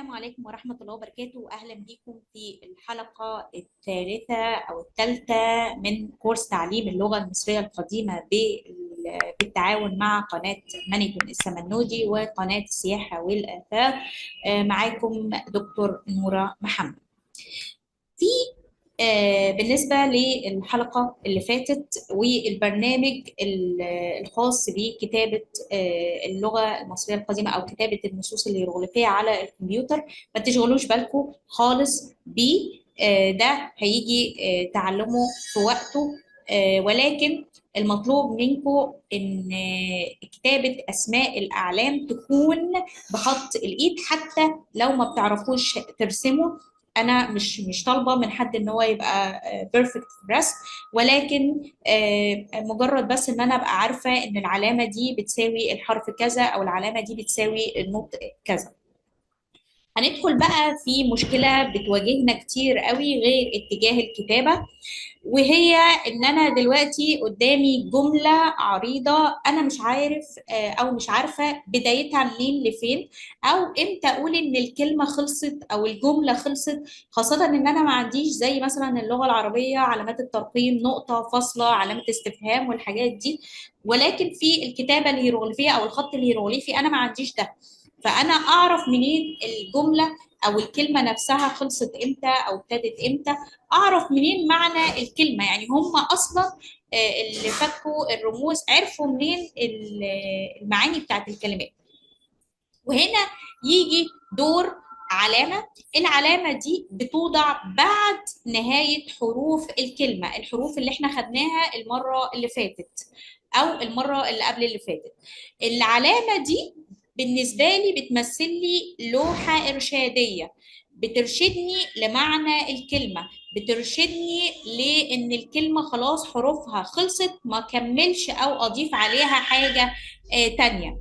السلام عليكم ورحمة الله وبركاته. أهلا بكم في الحلقة الثالثة أو الثالثة من كورس تعليم اللغة المصرية القديمة بالتعاون مع قناة مانجون السمنودي وقناة السياحة والآثار. معاكم دكتور نورة محمد. في بالنسبة للحلقة اللي فاتت والبرنامج الخاص بكتابة اللغة المصرية القديمة أو كتابة النصوص الهيروغليفية على الكمبيوتر، ما تشغلوش بالكم خالص بيه. ده هيجي تعلمه في وقته، ولكن المطلوب منكم إن كتابة أسماء الأعلام تكون بخط الإيد، حتى لو ما بتعرفوش ترسموا. انا مش طالبه من حد ان هو يبقى بيرفكت في الرسم، ولكن مجرد بس ان انا ابقى عارفه ان العلامه دي بتساوي الحرف كذا او العلامه دي بتساوي النطق كذا. هندخل بقى في مشكله بتواجهنا كتير قوي غير اتجاه الكتابه، وهي ان انا دلوقتي قدامي جمله عريضه، انا مش عارف او مش عارفه بدايتها منين لفين، او امتى اقول ان الكلمه خلصت او الجمله خلصت، خاصه ان انا ما عنديش زي مثلا اللغه العربيه علامات الترقيم، نقطه، فاصله، علامه استفهام والحاجات دي. ولكن في الكتابه الهيروغليفيه او الخط الهيروغليفي انا ما عنديش ده. فانا اعرف منين الجمله او الكلمه نفسها خلصت امتى او ابتدت امتى؟ اعرف منين معنى الكلمه؟ يعني هم اصلا اللي فكوا الرموز عرفوا منين المعاني بتاعت الكلمات؟ وهنا يجي دور علامة. العلامة دي بتوضع بعد نهاية حروف الكلمة، الحروف اللي احنا خدناها المرة اللي فاتت أو المرة اللي قبل اللي فاتت. العلامة دي بالنسبة لي بتمثل لي لوحة إرشادية، بترشدني لمعنى الكلمة، بترشدني لأن الكلمة خلاص حروفها خلصت، ما كملش أو أضيف عليها حاجة تانية.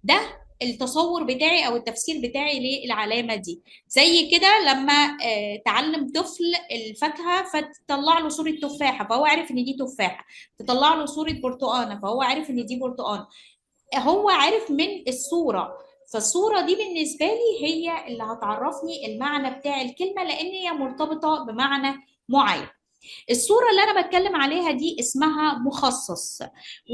ده التصور بتاعي او التفسير بتاعي للعلامه دي. زي كده لما تعلم طفل الفاكهه فتطلع له صوره تفاحه فهو عارف ان دي تفاحه، تطلع له صوره برتقانه فهو عارف ان دي برتقانه، هو عارف من الصوره. فالصوره دي بالنسبه لي هي اللي هتعرفني المعنى بتاع الكلمه، لان هي مرتبطه بمعنى معين. الصورة اللي أنا بتكلم عليها دي اسمها مخصص،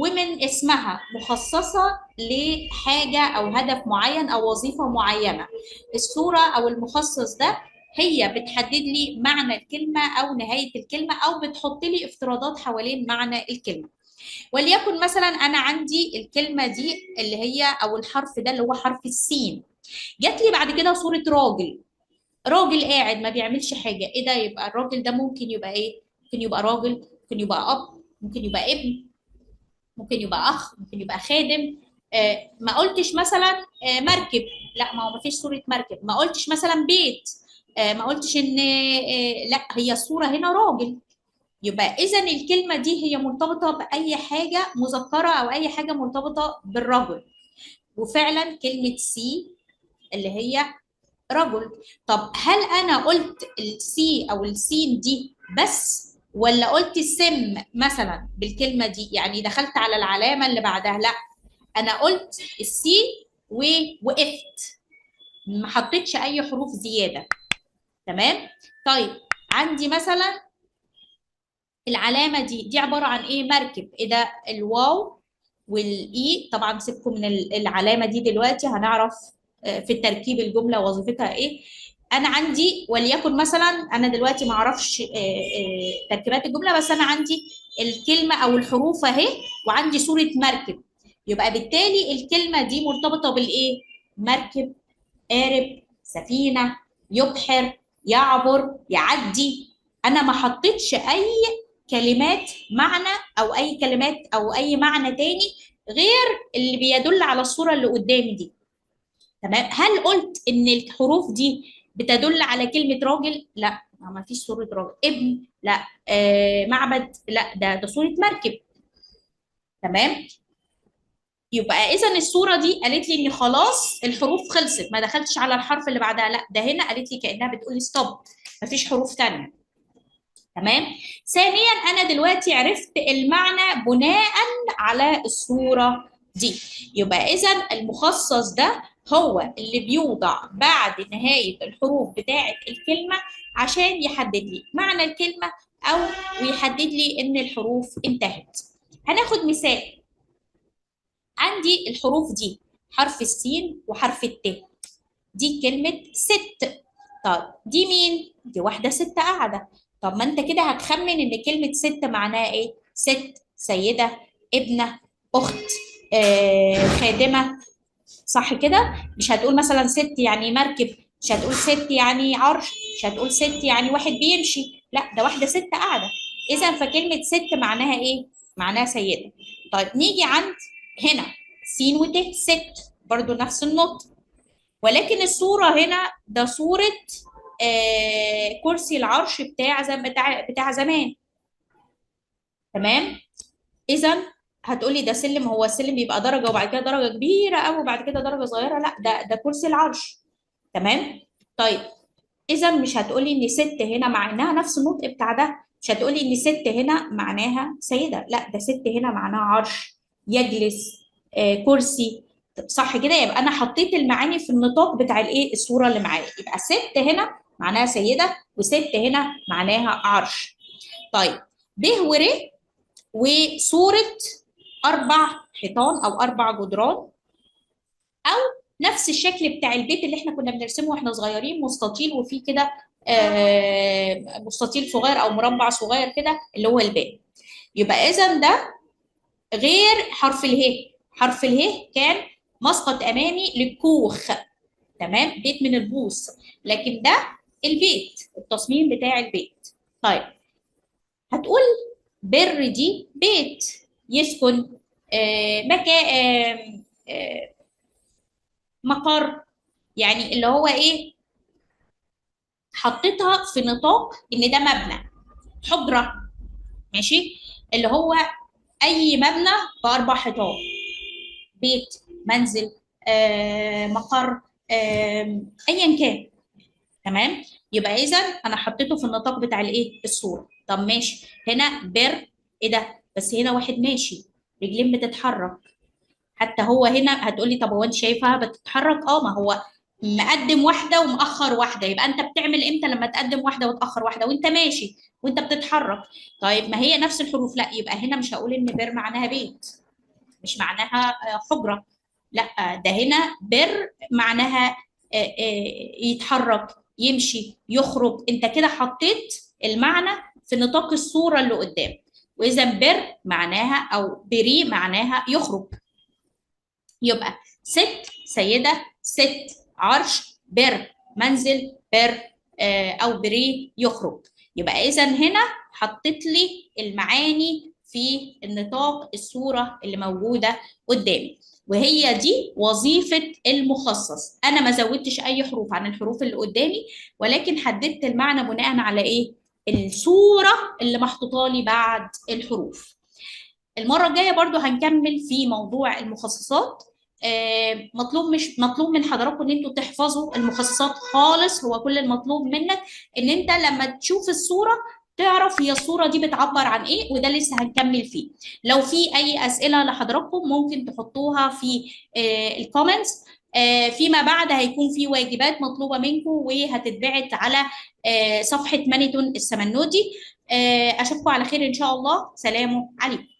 ومن اسمها مخصصة لحاجة أو هدف معين أو وظيفة معينة. الصورة أو المخصص ده هي بتحدد لي معنى الكلمة أو نهاية الكلمة، أو بتحط لي افتراضات حوالين معنى الكلمة. وليكن مثلا أنا عندي الكلمة دي اللي هي أو الحرف ده اللي هو حرف السين، جات لي بعد كده صورة راجل، راجل قاعد ما بيعملش حاجة. ايه ده؟ يبقى الراجل ده ممكن يبقى ايه؟ ممكن يبقى راجل، ممكن يبقى اب، ممكن يبقى ابن، ممكن يبقى اخ، ممكن يبقى خادم. ما قلتش مثلا مركب، لا ما هو ما فيش صورة مركب. ما قلتش مثلا بيت، ما قلتش ان لا، هي الصورة هنا راجل. يبقى اذا الكلمة دي هي مرتبطة بأي حاجة مذكرة او اي حاجة مرتبطة بالرجل. وفعلا كلمة سي اللي هي رجل. طب هل انا قلت السي او السين دي بس، ولا قلت السم مثلا بالكلمه دي؟ يعني دخلت على العلامه اللي بعدها؟ لا، انا قلت السي ووقفت، ما حطيتش اي حروف زياده. تمام. طيب عندي مثلا العلامه دي عباره عن ايه؟ مركب. ايه ده؟ الواو والاي. طبعا سيبكم من العلامه دي دلوقتي، هنعرف في التركيب الجمله وظيفتها ايه. انا عندي وليكن مثلا، انا دلوقتي ما اعرفش تركيبات الجمله، بس انا عندي الكلمه او الحروف اهي، وعندي صوره مركب. يبقى بالتالي الكلمه دي مرتبطه بالايه؟ مركب، قارب، سفينه، يبحر، يعبر، يعدي. انا ما حطيتش اي كلمات معنى او اي كلمات او اي معنى تاني غير اللي بيدل على الصوره اللي قدامي دي. تمام. هل قلت ان الحروف دي بتدل على كلمه راجل؟ لا، ما فيش صوره راجل. ابن؟ لا. معبد؟ لا، ده صوره مركب. تمام. يبقى اذا الصوره دي قالت لي ان خلاص الحروف خلصت، ما دخلتش على الحرف اللي بعدها. لا، ده هنا قالت لي كانها بتقول لي ستوب، ما فيش حروف ثانيه. تمام. ثانيا انا دلوقتي عرفت المعنى بناء على الصوره دي. يبقى اذا المخصص ده هو اللي بيوضع بعد نهاية الحروف بتاعة الكلمة عشان يحدد لي معنى الكلمة أو ويحدد لي إن الحروف انتهت. هناخد مثال. عندي الحروف دي حرف السين وحرف الت، دي كلمة ست. طب دي مين؟ دي واحدة ست قاعدة. طب ما انت كده هتخمن ان كلمة ست معناها ايه؟ ست، سيدة، ابنة، اخت، خادمة، صح كده؟ مش هتقول مثلا ست يعني مركب، مش هتقول ست يعني عرش، مش هتقول ست يعني واحد بيمشي، لا ده واحدة ست قاعدة. اذا فكلمة ست معناها ايه؟ معناها سيدة. طيب نيجي عند هنا سين وت، ست، برضو نفس النطق، ولكن الصورة هنا ده صورة كرسي العرش بتاع زمان. تمام. اذا هتقولي ده سلم، هو السلم بيبقى درجة وبعد كده درجة كبيرة قوي وبعد كده درجة صغيرة، لا ده كرسي العرش. تمام. طيب اذا مش هتقولي ان ست هنا معناها نفس النطق بتاع ده، مش هتقولي ان ست هنا معناها سيدة، لا ده ست هنا معناها عرش، يجلس، كرسي. صح كده؟ يبقى انا حطيت المعاني في النطاق بتاع الايه الصوره اللي معايا. يبقى ست هنا معناها سيده، وست هنا معناها عرش. طيب ب ور وصوره اربع حيطان او اربع جدران، او نفس الشكل بتاع البيت اللي احنا كنا بنرسمه واحنا صغيرين، مستطيل وفيه كده مستطيل صغير او مربع صغير كده اللي هو الباب. يبقى اذا ده غير حرف اله. حرف اله كان مسقط امامي للكوخ، تمام، بيت من البوص، لكن ده البيت، التصميم بتاع البيت. طيب هتقول بر دي بيت يسكن، مكان، مقر، يعني اللي هو ايه، حطيتها في نطاق ان ده مبنى، حجره، ماشي، اللي هو اي مبنى باربع حيطان، بيت، منزل، مقر، ايا كان. تمام. يبقى اذا انا حطيته في النطاق بتاع الايه الصوره. طب ماشي، هنا بر، ايه ده؟ بس هنا واحد ماشي، رجلين بتتحرك. حتى هو هنا هتقولي طب هو انت شايفها بتتحرك؟ اه، ما هو مقدم واحده ومأخر واحده، يبقى انت بتعمل امتى؟ لما تقدم واحده وتأخر واحده وانت ماشي وانت بتتحرك. طيب ما هي نفس الحروف، لا يبقى هنا مش هقول ان بر معناها بيت، مش معناها حجره، لا ده هنا بر معناها يتحرك، يمشي، يخرج. انت كده حطيت المعنى في نطاق الصورة اللي قدام. واذا بر معناها او بري معناها يخرج. يبقى ست، سيدة، ست، عرش، بر، منزل، بر، او بري، يخرج. يبقى اذا هنا حطيت لي المعاني في النطاق الصورة اللي موجودة قدامي، وهي دي وظيفة المخصص. أنا ما زودتش أي حروف عن الحروف اللي قدامي، ولكن حددت المعنى بناء على إيه؟ الصورة اللي محطوطة لي بعد الحروف. المرة الجاية برضو هنكمل في موضوع المخصصات. مطلوب، مش مطلوب من حضراتكم ان انتوا تحفظوا المخصصات خالص، هو كل المطلوب منك ان انت لما تشوف الصورة تعرف هي الصورة دي بتعبر عن ايه، وده لسه هنكمل فيه. لو في اي اسئلة لحضراتكم ممكن تحطوها في الكومنتس. فيما بعد هيكون في واجبات مطلوبة منكم وهتتبعت على صفحة مانيتون السمنودي. اشوفكم على خير ان شاء الله. سلام عليكم.